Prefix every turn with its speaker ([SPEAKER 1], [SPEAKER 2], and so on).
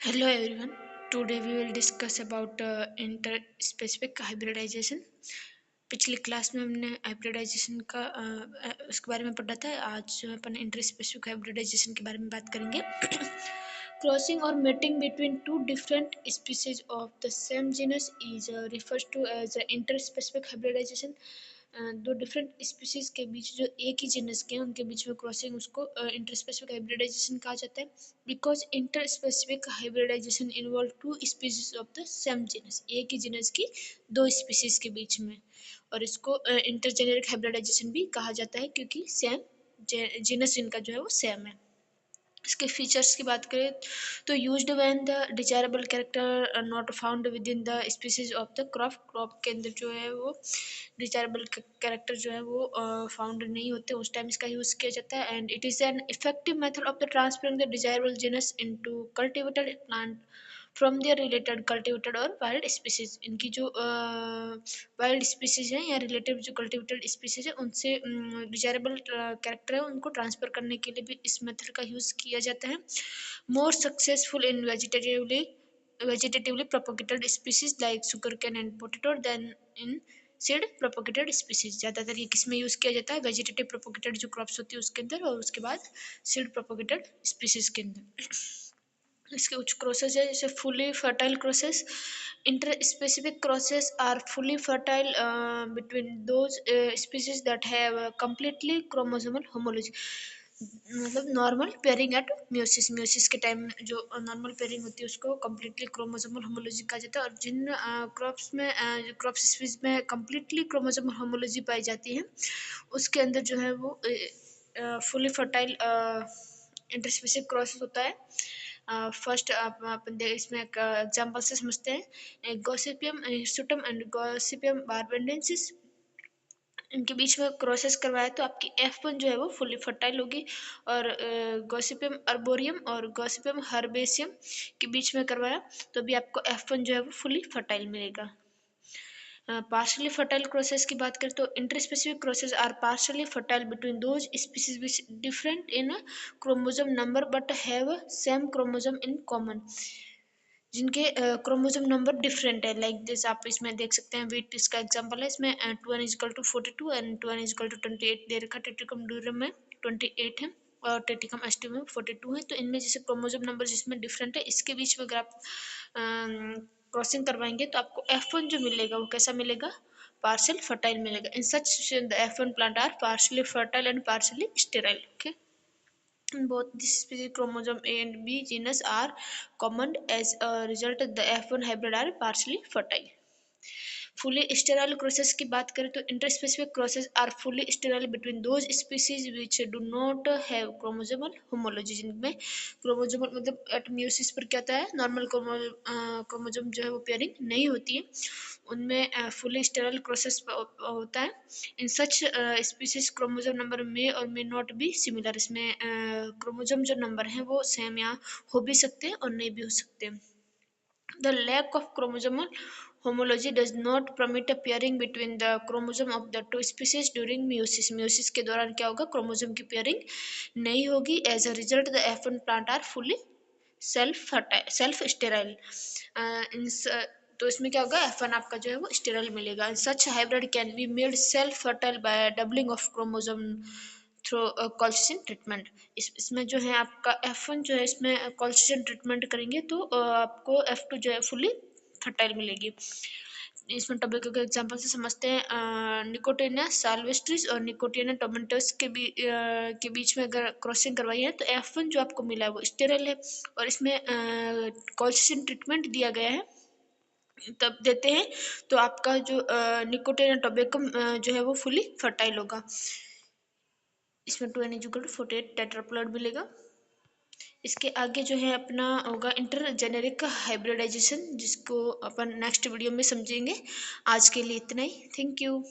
[SPEAKER 1] Hello everyone. Today we will discuss about interspecific hybridization. पिछली class में हमने hybridisation का उसके बारे में पढ़ा था। आज जो अपन इंटरस्पेसिफिक हाइब्रिडाइजेशन के बारे में बात करेंगे। क्रॉसिंग और mating between two different species of the same genus is refers to as interspecific hybridization. दो डिफरेंट स्पीसीज के बीच जो एक ही जीनस के हैं उनके बीच में क्रॉसिंग, उसको इंटरस्पेसिफिक हाइब्रिडाइजेशन कहा जाता है। Because interspecific hybridization involve two species of the same genus, एक ही जीनस की दो स्पीसीज के बीच में, और इसको इंटरजेनेरिक हाइब्रिडाइजेशन भी कहा जाता है क्योंकि सेम जीनस इनका जो है वो सेम है। इसके फीचर्स की बात करें तो used when the desirable character not found with in the species of the crop के अंदर जो है वो डिजायरेबल कैरेक्टर जो है वो फाउंड नहीं होते, उस टाइम इसका यूज़ किया जाता है। And it is an effective method of the transferring the desirable genus into cultivated plant from their related cultivated और वाइल्ड स्पीसीज। इनकी जो वाइल्ड स्पीसीज हैं या रिलेटिव जो कल्टिवेटेड स्पीसीज है उनसे डिजायरेबल कैरेक्टर है उनको ट्रांसफर करने के लिए भी इस मेथड का यूज़ किया जाता है। More successful in vegetatively propagated species like sugarcane and potato than in seed propagated species. ज़्यादातर ये किस में यूज़ किया जाता है? वेजिटेटिव प्रोपोगेटेड जो क्रॉप्स होती है उसके अंदर, और उसके बाद सीड प्रोपोगेटेड स्पीसीज के अंदर। इसके कुछ क्रॉसेस है, जैसे fully fertile crosses. Interspecific crosses are fully fertile between those species that have completely chromosomal homology. मतलब नॉर्मल पेयरिंग एट म्योसिस के टाइम जो नॉर्मल पेयरिंग होती है उसको कंप्लीटली क्रोमोसोमल होमोलॉजी कहा जाता है। और जिन क्रॉप स्पीसीज में कंप्लीटली क्रोमोसोमल होमोलॉजी पाई जाती है उसके अंदर जो है वो फुली फर्टाइल इंटरस्पेसिफिक क्रॉसेस होता है। फर्स्ट अपन इसमें एक एग्जांपल से समझते हैं। गॉसिपियम हिर्सुटम एंड गॉसिपियम बारबेंडेंसिस, इनके बीच में क्रॉसेस करवाया तो आपकी F1 जो है वो फुली फर्टाइल होगी। और गॉसिपियम अर्बोरियम और गॉसिपियम हर्बेसियम के बीच में करवाया तो भी आपको F1 जो है वो फुली फर्टाइल मिलेगा। पार्शली फर्टाइल क्रॉसेस की बात करें तो interspecific crosses are partially fertile between those species which different in chromosome number but have same chromosome in common. जिनके क्रोमोसोम नंबर डिफरेंट है, लाइक दिस आप इसमें देख सकते हैं। वीट इसका एग्जांपल है। इसमें 2n=42 एंड 2n=28 दे रखा। टेट्रिकम ड्यूरम में 28 है और टेट्रिकम एस्टिवम में 42 है। तो इनमें जैसे क्रोमोसोम नंबर जिसमें डिफरेंट है, इसके बीच में अगर आप क्रॉसिंग करवाएंगे तो आपको F1 जो मिलेगा वो कैसा मिलेगा? पार्शियल फर्टाइल मिलेगा। In such the F1 plant are partially fertile and partially sterile. Okay, both the species chromosome A and B genus are common. As a result, the F1 hybrid are partially fertile. Fully sterile crosses की बात करें तो interspecific crosses are fully sterile between those species which do not have chromosomal homology. जिनमें chromosomal मतलब at meiosis पर क्या होता है, नॉर्मल क्रोमोसोम जो है वो पेयरिंग नहीं होती है, उनमें फुली स्टेराइल क्रॉसेस होता है। इन सच स्पीसीज क्रोमोसोम नंबर मे और मे नॉट बी सिमिलर। इसमें क्रोमोसोम जो नंबर हैं वो सेम या हो भी सकते हैं और नहीं भी हो सकते हैं। The lack of chromosomal homology does not permit a pairing between the chromosome of the two species during meiosis. meiosis के दौरान क्या होगा? क्रोमोसोम की पेयरिंग नहीं होगी। As a result, the F1 plant are fully self sterile. तो इसमें क्या होगा? F1 आपका जो है वो स्टेराइल मिलेगा। Such hybrid can be made self fertile by a doubling of chromosome through colchicine treatment. इसमें जो है आपका F1 जो है इसमें कॉल्सिजन ट्रीटमेंट करेंगे तो आपको F2 जो है फुली फर्टाइल मिलेगी। इसमें टोबैको के एग्जांपल से समझते हैं। निकोटिया साल्वेस्ट्रिस और निकोटिया टोमेटोस के बीच में अगर क्रॉसिंग करवाई है तो F1 जो आपको मिला है वो स्टेराइल है, और इसमें कॉल्सिजन ट्रीटमेंट दिया गया है तब देते हैं तो आपका जो निकोटिया टोबैकम जो है वो फुली फर्टाइल होगा। इसमें 2n=48 टेट्राप्लॉइड मिलेगा। इसके आगे जो है अपना होगा इंटरजेनेरिक हाइब्रिडाइजेशन, जिसको अपन नेक्स्ट वीडियो में समझेंगे। आज के लिए इतना ही। Thank you.